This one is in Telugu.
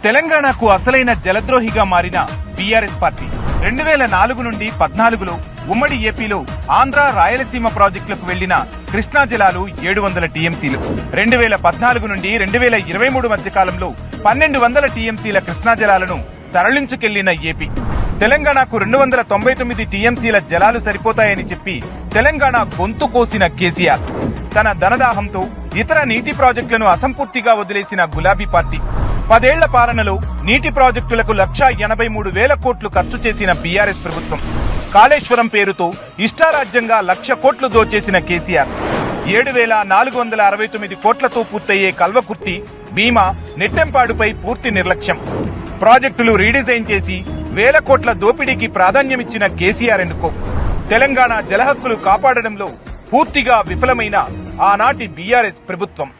తెలంగాణకు అసలైన జలద్రోహిగా మారిన బీఆర్ఎస్ పార్టీ 2004 నుండి 14లో ఉమ్మడి ఏపీలో ఆంధ్ర రాయలసీమ ప్రాజెక్టులకు వెళ్లిన కృష్ణా జలాలు 700 టీఎంసీలు. 2014 నుండి 2023 మధ్య కాలంలో 1200 టీఎంసీల కృష్ణా జలాలను తరలించుకెళ్లిన ఏపీ. తెలంగాణకు 299 టీఎంసీల జలాలు సరిపోతాయని చెప్పి తెలంగాణ గొంతు కోసిన కేసీఆర్. తన ధనదాహంతో ఇతర నీటి ప్రాజెక్టులను అసంపూర్తిగా వదిలేసిన గులాబీ పార్టీ. 10 ఏళ్ల పాలనలో నీటి ప్రాజెక్టులకు 1,83,000 కోట్లు ఖర్చు చేసిన బీఆర్ఎస్ ప్రభుత్వం. కాళేశ్వరం పేరుతో ఇష్టారాజ్యంగా 1,00,000 కోట్లు దోచేసిన కేసీఆర్. 7,469 కోట్లతో పూర్తయ్యే కల్వకుర్తి, భీమా, నెట్టెంపాడుపై పూర్తి నిర్లక్ష్యం. ప్రాజెక్టులు రీడిజైన్ చేసి 1,000 కోట్ల దోపిడీకి ప్రాధాన్యమిచ్చిన కేసీఆర్ ఎందుకో. తెలంగాణ జలహక్కులు కాపాడడంలో పూర్తిగా విఫలమైన ఆనాటి బీఆర్ఎస్ ప్రభుత్వం.